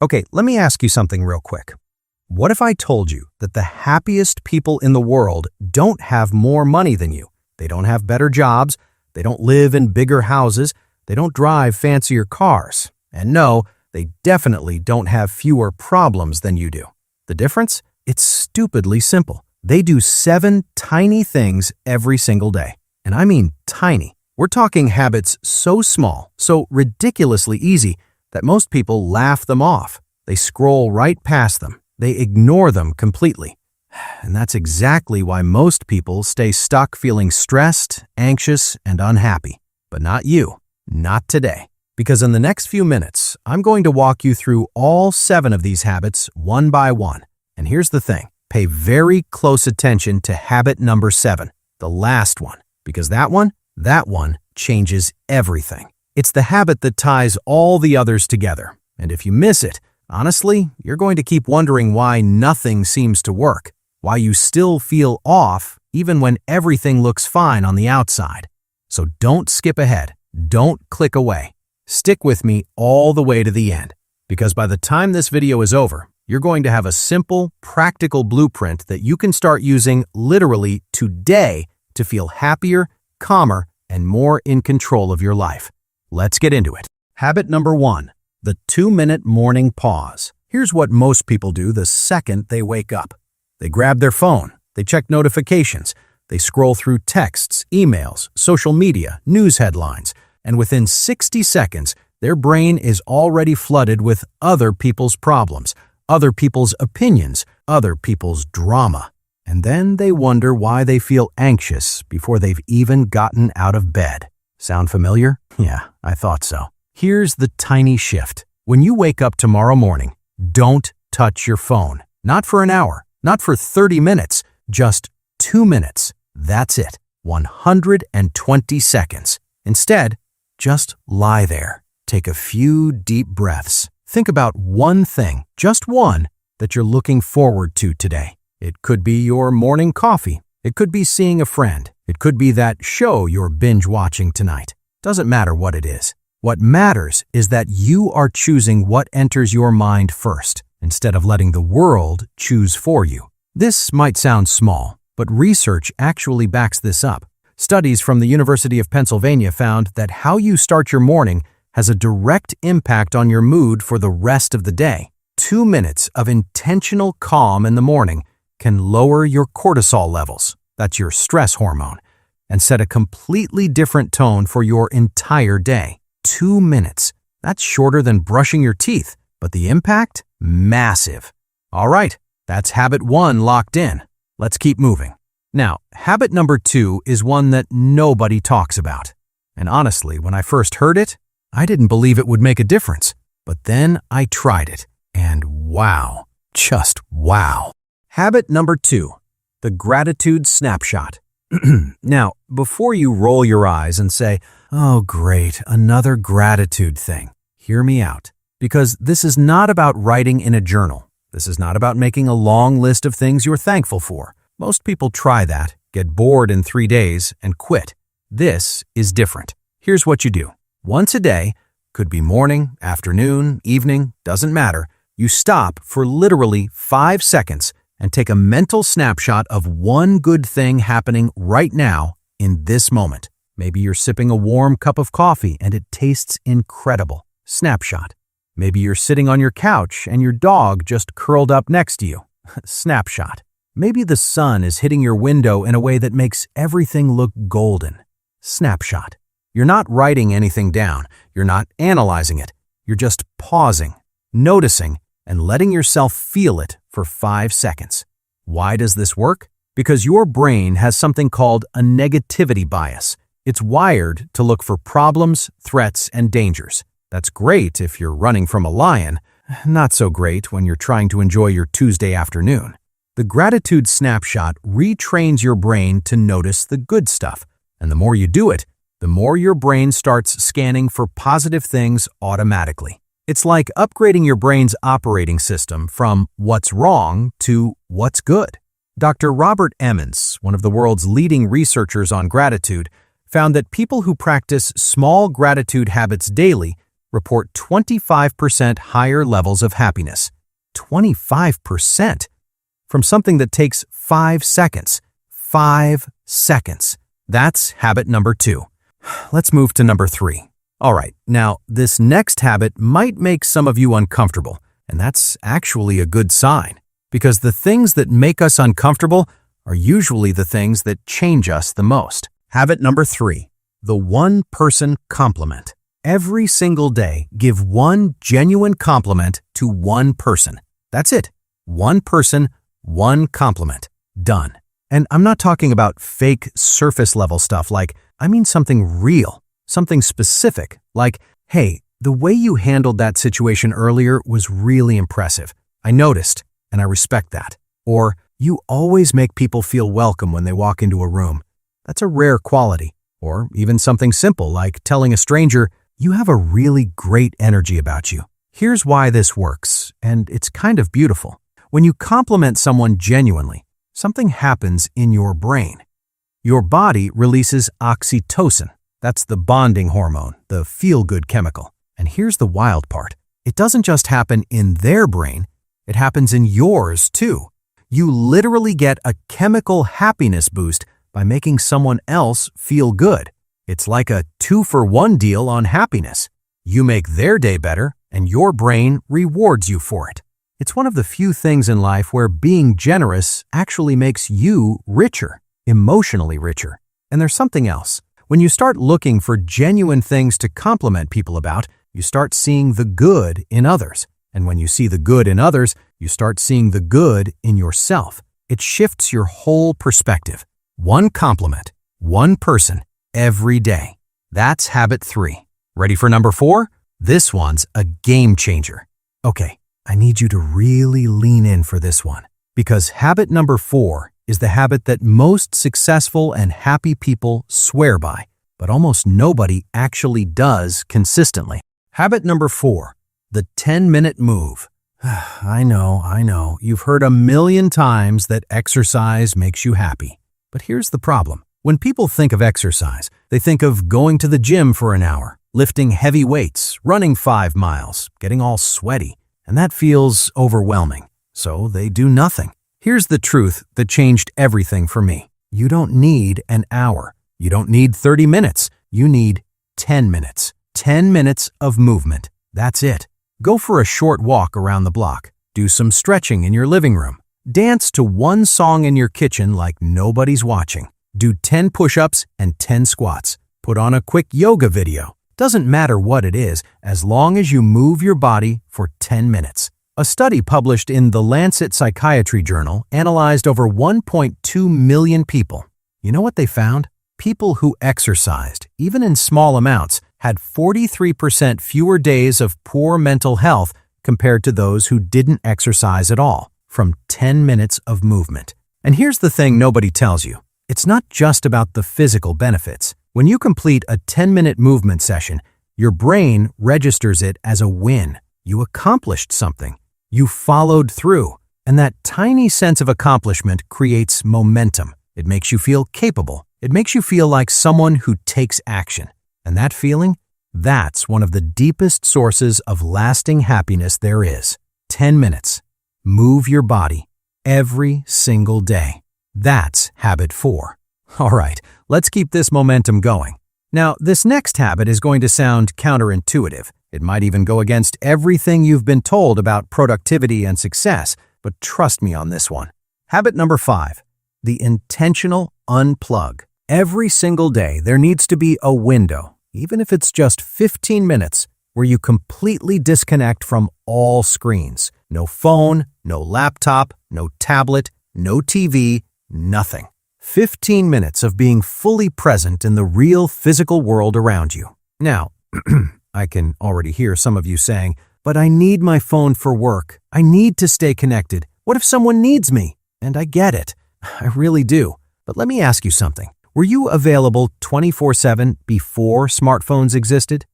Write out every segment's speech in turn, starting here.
Okay, let me ask you something real quick. What if I told you that the happiest people in the world don't have more money than you? They don't have better jobs, they don't live in bigger houses, they don't drive fancier cars, and no, they definitely don't have fewer problems than you do. The difference? It's stupidly simple. They do 7 tiny things every single day. And I mean tiny. We're talking habits so small, so ridiculously easy, that most people laugh them off. They scroll right past them. They ignore them completely. And that's exactly why most people stay stuck feeling stressed, anxious, and unhappy. But not you. Not today. Because in the next few minutes, I'm going to walk you through all 7 of these habits one by one. And here's the thing. Pay very close attention to habit number 7, the last one. Because that one changes everything. It's the habit that ties all the others together. And if you miss it, honestly, you're going to keep wondering why nothing seems to work, why you still feel off even when everything looks fine on the outside. So don't skip ahead. Don't click away. Stick with me all the way to the end, because by the time this video is over, you're going to have a simple, practical blueprint that you can start using literally today to feel happier, calmer, and more in control of your life. Let's get into it. Habit number 1, the 2-minute morning pause. Here's what most people do the second they wake up. They grab their phone, they check notifications, they scroll through texts, emails, social media, news headlines, and within 60 seconds, their brain is already flooded with other people's problems, other people's opinions, other people's drama. And then they wonder why they feel anxious before they've even gotten out of bed. Sound familiar? Yeah, I thought so. Here's the tiny shift. When you wake up tomorrow morning, don't touch your phone. Not for an hour, not for 30 minutes, just 2 minutes. That's it. 120 seconds. Instead, just lie there. Take a few deep breaths. Think about one thing, just one, that you're looking forward to today. It could be your morning coffee. It could be seeing a friend. It could be that show you're binge watching tonight. Doesn't matter what it is. What matters is that you are choosing what enters your mind first, instead of letting the world choose for you. This might sound small, but research actually backs this up. Studies from the University of Pennsylvania found that how you start your morning has a direct impact on your mood for the rest of the day. 2 minutes of intentional calm in the morning can lower your cortisol levels, that's your stress hormone, and set a completely different tone for your entire day. 2 minutes. That's shorter than brushing your teeth, but the impact? Massive. All right, that's habit 1 locked in. Let's keep moving. Now, habit number 2 is one that nobody talks about. And honestly, when I first heard it, I didn't believe it would make a difference. But then I tried it, and wow, just wow. Habit number 2, the gratitude snapshot. Now, before you roll your eyes and say, "Oh great, another gratitude thing," hear me out. Because this is not about writing in a journal. This is not about making a long list of things you're thankful for. Most people try that, get bored in 3 days, and quit. This is different. Here's what you do. Once a day, could be morning, afternoon, evening, doesn't matter, you stop for literally 5 seconds and take a mental snapshot of one good thing happening right now in this moment. Maybe you're sipping a warm cup of coffee and it tastes incredible. Snapshot. Maybe you're sitting on your couch and your dog just curled up next to you. Snapshot. Maybe the sun is hitting your window in a way that makes everything look golden. Snapshot. You're not writing anything down. You're not analyzing it. You're just pausing, noticing, and letting yourself feel it for 5 seconds. Why does this work? Because your brain has something called a negativity bias. It's wired to look for problems, threats, and dangers. That's great if you're running from a lion. Not so great when you're trying to enjoy your Tuesday afternoon. The gratitude snapshot retrains your brain to notice the good stuff. And the more you do it, the more your brain starts scanning for positive things automatically. It's like upgrading your brain's operating system from what's wrong to what's good. Dr. Robert Emmons, one of the world's leading researchers on gratitude, found that people who practice small gratitude habits daily report 25% higher levels of happiness. 25%? From something that takes 5 seconds. 5 seconds. That's habit number 2. Let's move to number 3. All right, now this next habit might make some of you uncomfortable, and that's actually a good sign, because the things that make us uncomfortable are usually the things that change us the most. Habit number 3, the one-person compliment. Every single day, give one genuine compliment to one person. That's it. One person, one compliment. Done. And I'm not talking about fake surface-level stuff I mean something real, something specific, like, hey, the way you handled that situation earlier was really impressive. I noticed, and I respect that. Or, you always make people feel welcome when they walk into a room. That's a rare quality. Or even something simple like telling a stranger, you have a really great energy about you. Here's why this works, and it's kind of beautiful. When you compliment someone genuinely, something happens in your brain. Your body releases oxytocin. That's the bonding hormone, the feel-good chemical. And here's the wild part. It doesn't just happen in their brain, it happens in yours too. You literally get a chemical happiness boost by making someone else feel good. It's like a 2-for-1 deal on happiness. You make their day better, and your brain rewards you for it. It's one of the few things in life where being generous actually makes you richer, emotionally richer. And there's something else. When you start looking for genuine things to compliment people about, you start seeing the good in others. And when you see the good in others, you start seeing the good in yourself. It shifts your whole perspective. One compliment, one person, every day. That's habit 3. Ready for number 4? This one's a game changer. Okay, I need you to really lean in for this one, because habit number 4 is the habit that most successful and happy people swear by, but almost nobody actually does consistently. Habit number 4, the 10-minute move. I know, you've heard a million times that exercise makes you happy. But here's the problem. When people think of exercise, they think of going to the gym for an hour, lifting heavy weights, running 5 miles, getting all sweaty, and that feels overwhelming. So they do nothing. Here's the truth that changed everything for me. You don't need an hour. You don't need 30 minutes. You need 10 minutes. 10 minutes of movement. That's it. Go for a short walk around the block. Do some stretching in your living room. Dance to one song in your kitchen like nobody's watching. Do 10 push-ups and 10 squats. Put on a quick yoga video. Doesn't matter what it is, as long as you move your body for 10 minutes. A study published in the Lancet Psychiatry Journal analyzed over 1.2 million people. You know what they found? People who exercised, even in small amounts, had 43% fewer days of poor mental health compared to those who didn't exercise at all, from 10 minutes of movement. And here's the thing nobody tells you. It's not just about the physical benefits. When you complete a 10-minute movement session, your brain registers it as a win. You accomplished something. You followed through. And that tiny sense of accomplishment creates momentum. It makes you feel capable. It makes you feel like someone who takes action. And that feeling? That's one of the deepest sources of lasting happiness there is. 10 minutes. Move your body every single day. That's habit 4. All right, let's keep this momentum going. Now, this next habit is going to sound counterintuitive. It might even go against everything you've been told about productivity and success, but trust me on this one. Habit number 5, the intentional unplug. Every single day, there needs to be a window, even if it's just 15 minutes, where you completely disconnect from all screens. No phone, no laptop, no tablet, no TV, nothing. 15 minutes of being fully present in the real physical world around you. Now, I can already hear some of you saying, but I need my phone for work. I need to stay connected. What if someone needs me? And I get it. I really do. But let me ask you something. Were you available 24/7 before smartphones existed?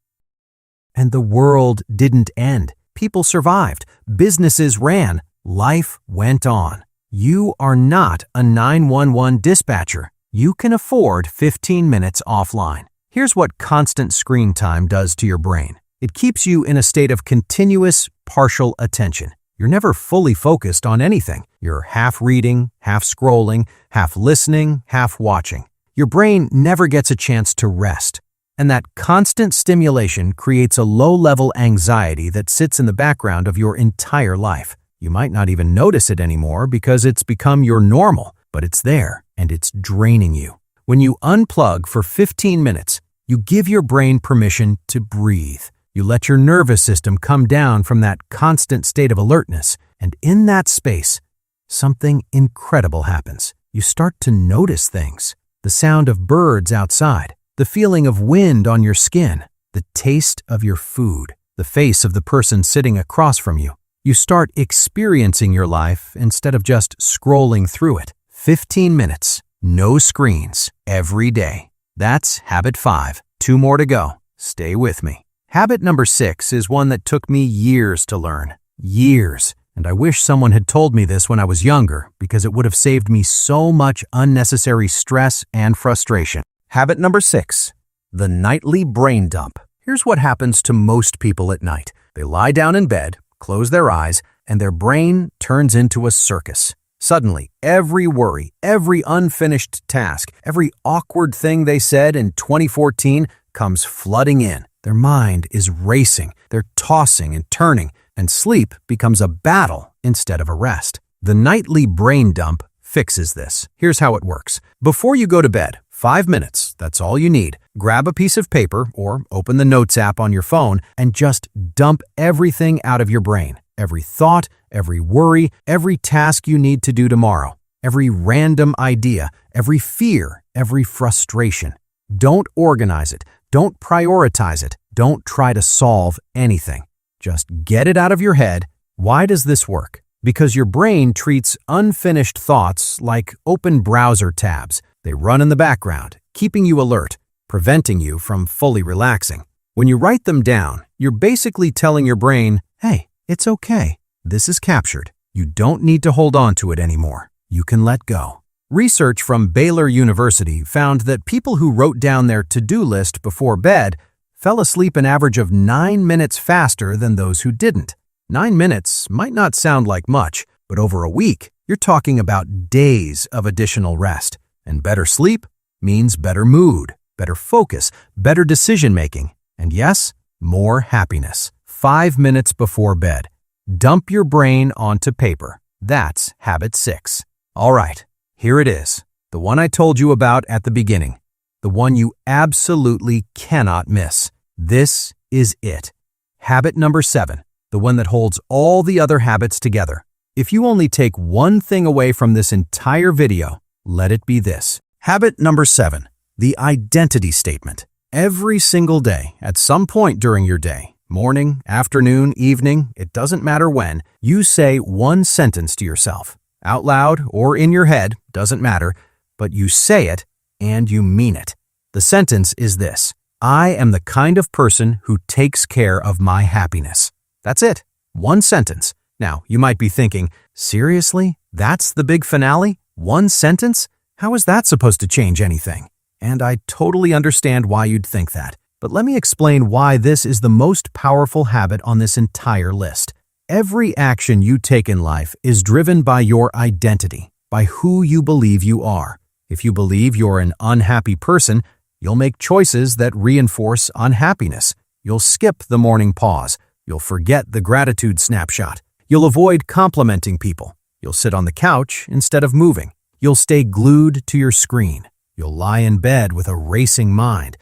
And the world didn't end. People survived. Businesses ran. Life went on. You are not a 911 dispatcher. You can afford 15 minutes offline. Here's what constant screen time does to your brain. It keeps you in a state of continuous, partial attention. You're never fully focused on anything. You're half reading, half scrolling, half listening, half watching. Your brain never gets a chance to rest. And that constant stimulation creates a low-level anxiety that sits in the background of your entire life. You might not even notice it anymore because it's become your normal, but it's there and it's draining you. When you unplug for 15 minutes, you give your brain permission to breathe. You let your nervous system come down from that constant state of alertness, and in that space, something incredible happens. You start to notice things. The sound of birds outside, the feeling of wind on your skin, the taste of your food, the face of the person sitting across from you. You start experiencing your life instead of just scrolling through it. 15 minutes, no screens, every day. That's habit 5. 2 more to go. Stay with me. Habit number 6 is one that took me years to learn. Years. And I wish someone had told me this when I was younger because it would have saved me so much unnecessary stress and frustration. Habit number 6, the nightly brain dump. Here's what happens to most people at night. They lie down in bed, close their eyes, and their brain turns into a circus. Suddenly, every worry, every unfinished task, every awkward thing they said in 2014 comes flooding in. Their mind is racing, they're tossing and turning, and sleep becomes a battle instead of a rest. The nightly brain dump fixes this. Here's how it works. Before you go to bed, 5 minutes, that's all you need. Grab a piece of paper or open the Notes app on your phone and just dump everything out of your brain. Every thought, every worry, every task you need to do tomorrow, every random idea, every fear, every frustration. Don't organize it. Don't prioritize it. Don't try to solve anything. Just get it out of your head. Why does this work? Because your brain treats unfinished thoughts like open browser tabs. They run in the background, keeping you alert, preventing you from fully relaxing. When you write them down, you're basically telling your brain, hey, it's okay. This is captured. You don't need to hold on to it anymore. You can let go. Research from Baylor University found that people who wrote down their to-do list before bed fell asleep an average of 9 minutes faster than those who didn't. 9 minutes might not sound like much, but over a week, you're talking about days of additional rest. And better sleep means better mood, better focus, better decision-making, and yes, more happiness. 5 minutes before bed. Dump your brain onto paper. That's habit 6. All right, here it is. The one I told you about at the beginning. The one you absolutely cannot miss. This is it. Habit number 7. The one that holds all the other habits together. If you only take one thing away from this entire video, let it be this. Habit number 7. The identity statement. Every single day, at some point during your day, morning, afternoon, evening, it doesn't matter when, you say one sentence to yourself. Out loud or in your head, doesn't matter, but you say it and you mean it. The sentence is this: I am the kind of person who takes care of my happiness. That's it. One sentence. Now, you might be thinking, seriously? That's the big finale? One sentence? How is that supposed to change anything? And I totally understand why you'd think that. But let me explain why this is the most powerful habit on this entire list. Every action you take in life is driven by your identity, by who you believe you are. If you believe you're an unhappy person, you'll make choices that reinforce unhappiness. You'll skip the morning pause. You'll forget the gratitude snapshot. You'll avoid complimenting people. You'll sit on the couch instead of moving. You'll stay glued to your screen. You'll lie in bed with a racing mind.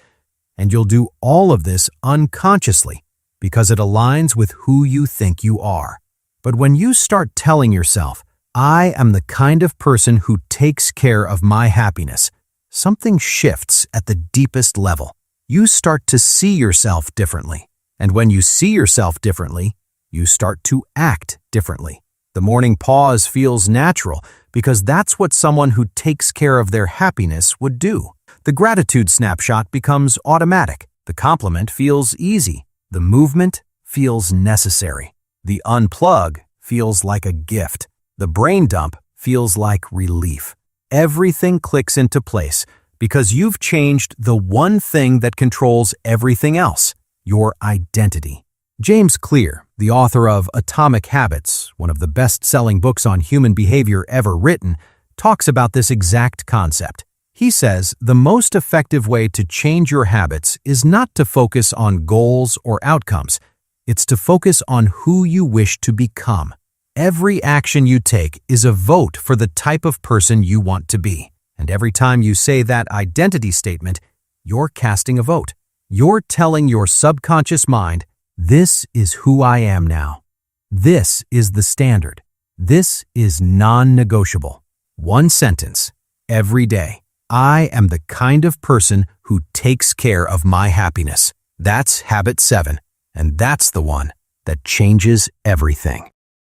And you'll do all of this unconsciously because it aligns with who you think you are. But when you start telling yourself, I am the kind of person who takes care of my happiness, something shifts at the deepest level. You start to see yourself differently. And when you see yourself differently, you start to act differently. The morning pause feels natural because that's what someone who takes care of their happiness would do. The gratitude snapshot becomes automatic. The compliment feels easy. The movement feels necessary. The unplug feels like a gift. The brain dump feels like relief. Everything clicks into place because you've changed the one thing that controls everything else, your identity. James Clear, the author of Atomic Habits, one of the best-selling books on human behavior ever written, talks about this exact concept. He says the most effective way to change your habits is not to focus on goals or outcomes. It's to focus on who you wish to become. Every action you take is a vote for the type of person you want to be. And every time you say that identity statement, you're casting a vote. You're telling your subconscious mind, this is who I am now. This is the standard. This is non-negotiable. One sentence, every day. I am the kind of person who takes care of my happiness. That's habit 7, and that's the one that changes everything.